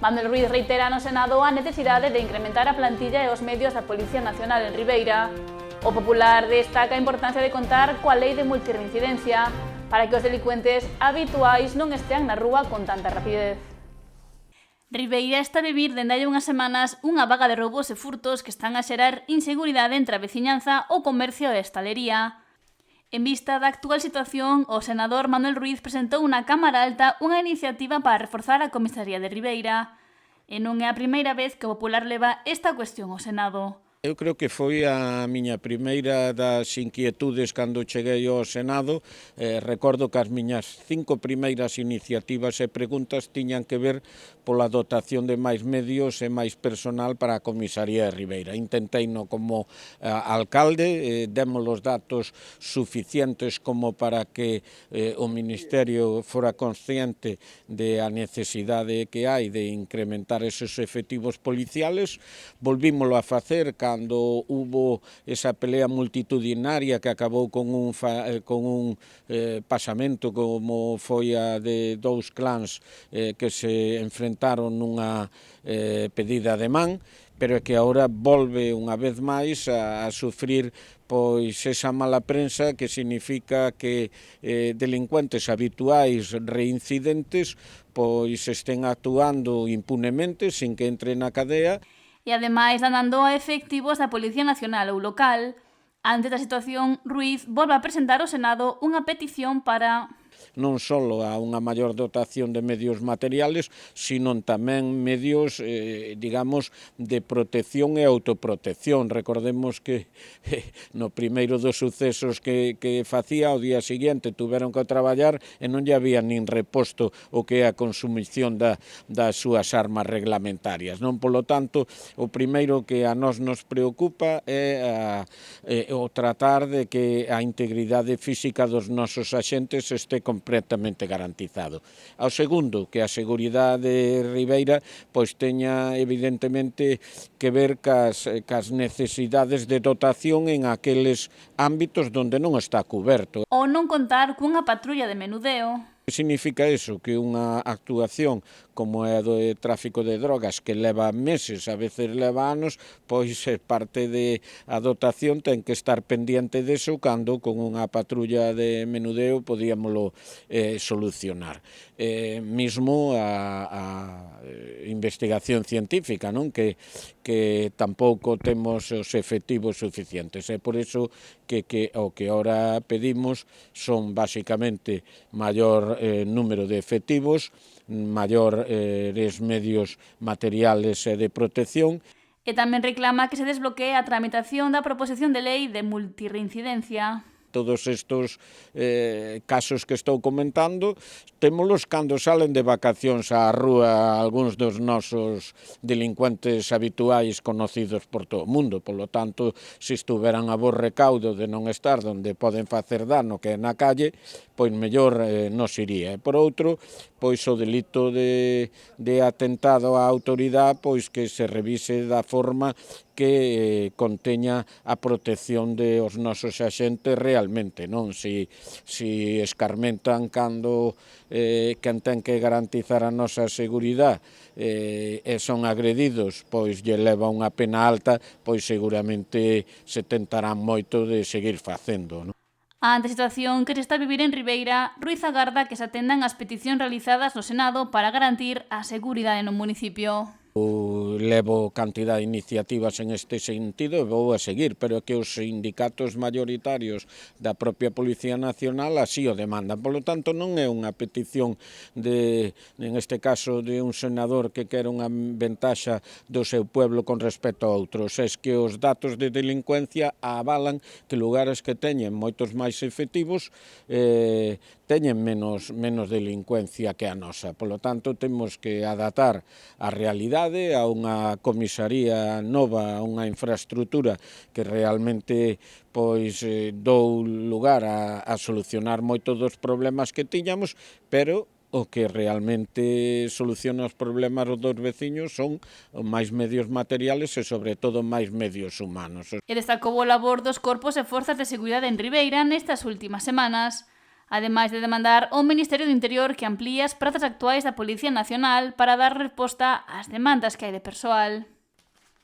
Manuel Ruiz reitera no Senado a necesidade de incrementar a plantilla e os medios da Policía Nacional en Ribeira. O Popular destaca a importancia de contar coa lei de multirreincidencia para que os delincuentes habituais non estean na rúa con tanta rapidez. Ribeira está a vivir dende hai unhas semanas unha vaga de roubos e furtos que están a xerar inseguridade entre a veciñanza, o comercio e a hostalería. En vista da actual situación, o senador Manuel Ruiz presentou na Cámara Alta unha iniciativa para reforzar a comisaría de Ribeira. E non é a primeira vez que o Popular leva esta cuestión ao Senado. Eu creo que foi a miña primeira das inquietudes cando cheguei ao Senado. Recordo que as miñas 5 primeiras iniciativas e preguntas tiñan que ver pola dotación de máis medios e máis personal para a comisaría de Ribeira. Intenteino como alcalde, demos os datos suficientes como para que o Ministerio fora consciente de a necesidade que hai de incrementar esos efectivos policiales. Volvímolo a facer cando hubo esa pelea multitudinaria que acabou con un pasamento como foi a de dous clans que se enfrentaron nunha pedida de man, pero é que agora volve unha vez máis a sufrir pois esa mala prensa que significa que delincuentes habituais reincidentes pois estén actuando impunemente sin que entre na cadea. E ademais danando a efectivos da Policía Nacional ou local. Ante da situación, Ruiz volve a presentar ao Senado unha petición para non só a unha maior dotación de medios materiales, sino tamén medios, digamos, de protección e autoprotección. Recordemos que no primeiro dos sucesos que facía, ao día seguinte tuveron que traballar e non lle había nin reposto o que é a consumición das súas armas reglamentarias. Non, polo tanto, o primeiro que a nós nos preocupa é o tratar de que a integridade física dos nosos axentes este completamente garantizado. Ao segundo, que a seguridade de Ribeira pois teña evidentemente que ver cas necesidades de dotación en aqueles ámbitos onde non está cuberto. Ou non contar cunha patrulla de menudeo. Que significa eso? Que unha actuación como é a do tráfico de drogas que leva meses, a veces leva anos, pois parte de a dotación ten que estar pendiente deso cando con unha patrulla de menudeo podíamolo solucionar. Mismo a investigación científica, non? Que tampouco temos os efectivos suficientes. É por iso que o que ahora pedimos son basicamente maior número de efectivos, maiores medios materiales e de protección. E tamén reclama que se desbloquee a tramitación da proposición de lei de multirreincidencia. Todos estes casos que estou comentando, témolos cando salen de vacacións á rúa algúns dos nosos delincuentes habituais conocidos por todo o mundo. Polo tanto, se estuveran a bo recaudo de non estar onde poden facer dano, que é na calle, pois mellor nos iría. E por outro, pois o delito de atentado á autoridade, pois que se revise da forma que conteña a protección dos nosos axentes realmente, non? Si escarmentan cando quen ten que garantizar a nosa seguridade e son agredidos, pois lle leva unha pena alta, pois seguramente se tentarán moito de seguir facendo, non? Ante a situación que se está a vivir en Ribeira, Ruiz agarda que se atendan as peticións realizadas no Senado para garantir a seguridade no municipio. Levo cantidad de iniciativas en este sentido e vou a seguir, pero é que os sindicatos maioritarios da propia Policía Nacional así o demandan. Por lo tanto, non é unha petición en este caso, de un senador que quere unha ventaxa do seu pueblo con respecto a outros. É que os datos de delincuencia avalan que lugares que teñen moitos máis efectivos teñen menos delincuencia que a nosa. Por lo tanto, temos que adaptar a realidade a unha comisaría nova, a unha infraestructura que realmente pois dou lugar a solucionar moitos dos problemas que tiñamos, pero o que realmente soluciona os problemas dos veciños son máis medios materiales e, sobre todo, máis medios humanos. E destacou o labor dos corpos e forzas de seguridade en Ribeira nestas últimas semanas. ademais de demandar ao Ministerio do Interior que amplíe as prazas actuais da Policía Nacional para dar resposta ás demandas que hai de persoal.